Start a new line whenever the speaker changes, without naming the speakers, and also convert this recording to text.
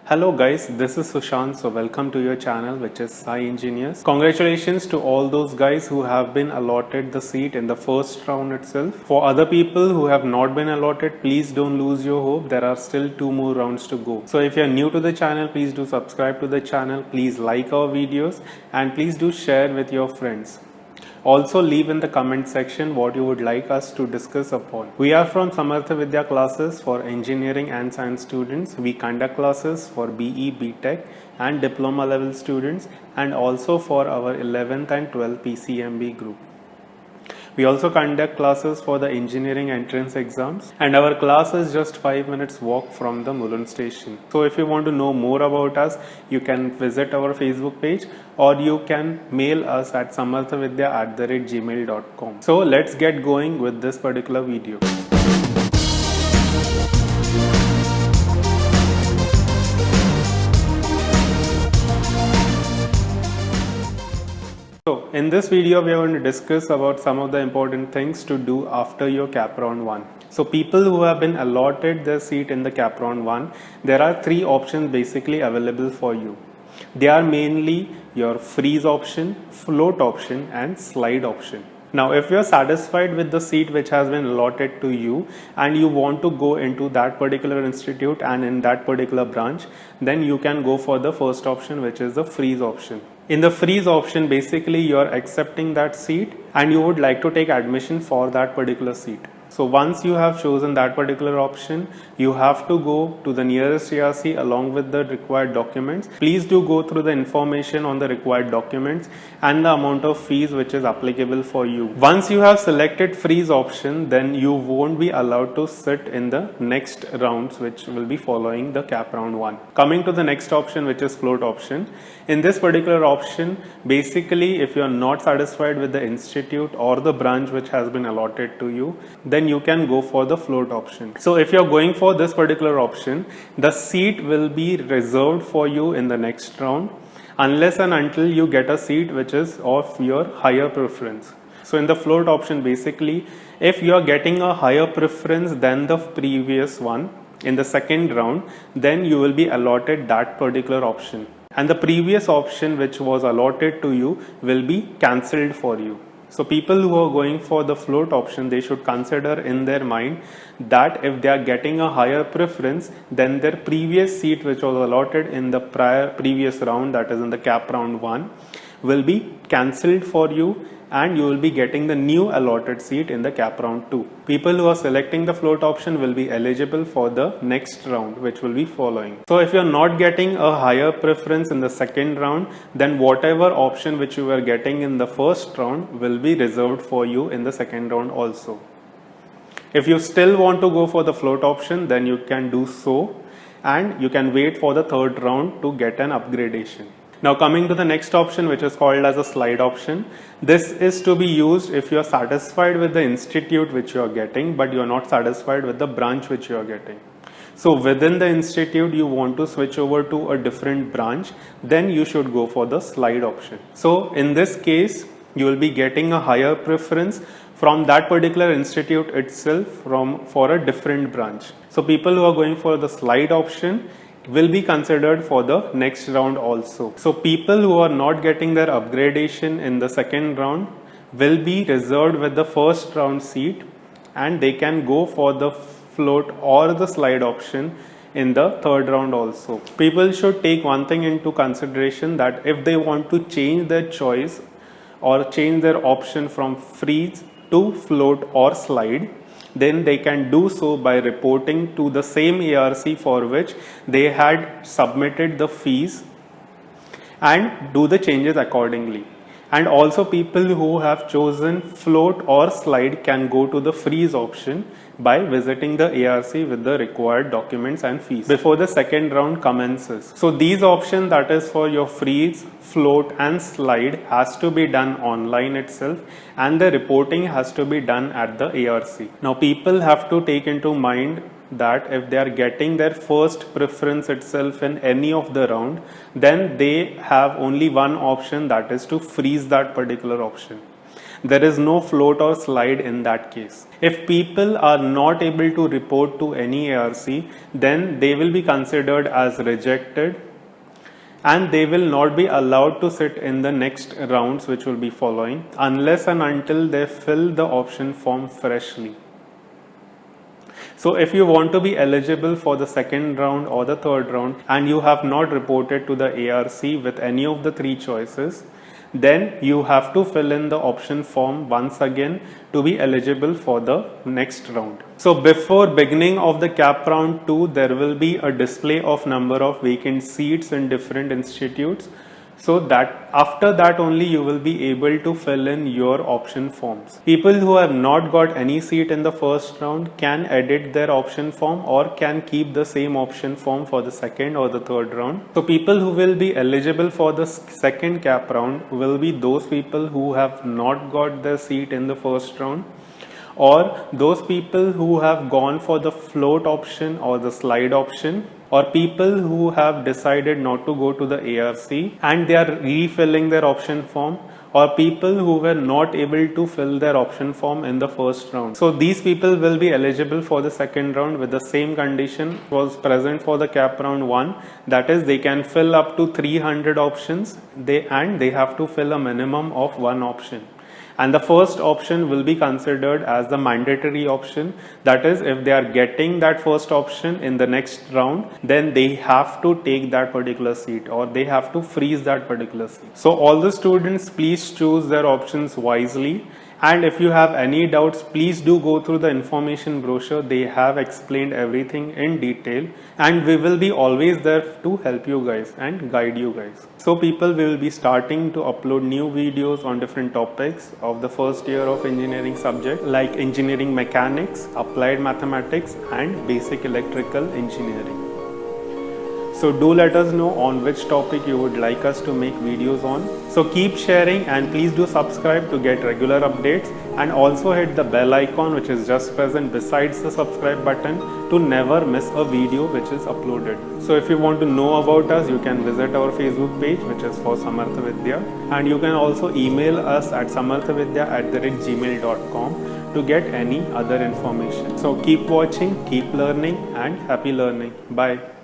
Hello guys, this is Sushant. So welcome to your channel, which is Sai Engineers. Congratulations to all those guys who have been allotted the seat in the first round itself. For other people who have not been allotted, please don't lose your hope. There are still 2 more rounds to go. So if you're new to the channel, please do subscribe to the channel. Please like our videos and please do share with your friends. Also leave in the comment section what you would like us to discuss upon. We are from Samartha Vidya classes for engineering and science students. We conduct classes for BE, BTech and Diploma level students and also for our 11th and 12th PCMB group. We also conduct classes for the engineering entrance exams and our class is just 5 minutes walk from the Mulund station. So if you want to know more about us, you can visit our Facebook page or you can mail us at samarthavidya@gmail.com. So let's get going with this particular video. So in this video we are going to discuss about some of the important things to do after your cap round 1. So people who have been allotted their seat in the cap round 1, there are 3 options basically available for you. They are mainly your freeze option, float option and slide option. Now if you are satisfied with the seat which has been allotted to you and you want to go into that particular institute and in that particular branch, then you can go for the first option, which is the freeze option. In the freeze option, basically you are accepting that seat and you would like to take admission for that particular seat. So once you have chosen that particular option, you have to go to the nearest ARC along with the required documents. Please do go through the information on the required documents and the amount of fees which is applicable for you. Once you have selected freeze option, then you won't be allowed to sit in the next rounds which will be following the cap round 1. Coming to the next option, which is float option. In this particular option, basically if you are not satisfied with the institute or the branch which has been allotted to you, then you can go for the float option. So if you're going for this particular option, the seat will be reserved for you in the next round unless and until you get a seat which is of your higher preference. So in the float option, basically if you are getting a higher preference than the previous one in the second round, then you will be allotted that particular option and the previous option which was allotted to you will be cancelled for you. So people who are going for the float option, they should consider in their mind that if they are getting a higher preference, then their previous seat which was allotted in the previous round, that is in the cap round 1, will be cancelled for you and you will be getting the new allotted seat in the cap round 2. People who are selecting the float option will be eligible for the next round which will be following. So if you are not getting a higher preference in the second round, then whatever option which you were getting in the first round will be reserved for you in the second round also. If you still want to go for the float option, then you can do so and you can wait for the third round to get an upgradation. Now coming to the next option, which is called as a slide option. This is to be used if you are satisfied with the institute which you are getting, but you are not satisfied with the branch which you are getting. So within the institute you want to switch over to a different branch, then you should go for the slide option. So in this case, you will be getting a higher preference from that particular institute itself for a different branch. So people who are going for the slide option will be considered for the next round also. So people who are not getting their upgradation in the second round will be reserved with the first round seat and they can go for the float or the slide option in the third round also. People should take one thing into consideration, that if they want to change their choice or change their option from freeze to float or slide, then they can do so by reporting to the same ARC for which they had submitted the fees and do the changes accordingly. And also people who have chosen float or slide can go to the freeze option by visiting the ARC with the required documents and fees before the second round commences. So these options, that is for your freeze, float and slide, has to be done online itself and the reporting has to be done at the ARC. Now people have to take into mind that if they are getting their first preference itself in any of the round, then they have only one option, that is to freeze that particular option. there is no float or slide in that case. If people are not able to report to any ARC, then they will be considered as rejected and they will not be allowed to sit in the next rounds which will be following unless and until they fill the option form freshly. So if you want to be eligible for the second round or the third round and you have not reported to the ARC with any of the three choices, then you have to fill in the option form once again to be eligible for the next round. So before beginning of the cap round 2, there will be a display of number of vacant seats in different institutes. So that after that only you will be able to fill in your option forms. People who have not got any seat in the first round can edit their option form or can keep the same option form for the second or the third round. So people who will be eligible for the second cap round will be those people who have not got their seat in the first round, or those people who have gone for the float option or the slide option, or people who have decided not to go to the ARC and they are refilling their option form, or people who were not able to fill their option form in the first round. So these people will be eligible for the second round with the same condition was present for the cap round 1, that is they can fill up to 300 options and they have to fill a minimum of one option. And the first option will be considered as the mandatory option. That is, if they are getting that first option in the next round, then they have to take that particular seat or they have to freeze that particular seat. So all the students, please choose their options wisely. And if you have any doubts, please do go through the information brochure. They have explained everything in detail and we will be always there to help you guys and guide you guys. So people will be starting to upload new videos on different topics of the first year of engineering subject like engineering mechanics, applied mathematics and basic electrical engineering. So do let us know on which topic you would like us to make videos on. So keep sharing and please do subscribe to get regular updates, and also hit the bell icon which is just present besides the subscribe button to never miss a video which is uploaded. So if you want to know about us, you can visit our Facebook page which is for Samartha Vidya, and you can also email us at samarthavidya@gmail.com to get any other information. So keep watching, keep learning and happy learning. Bye.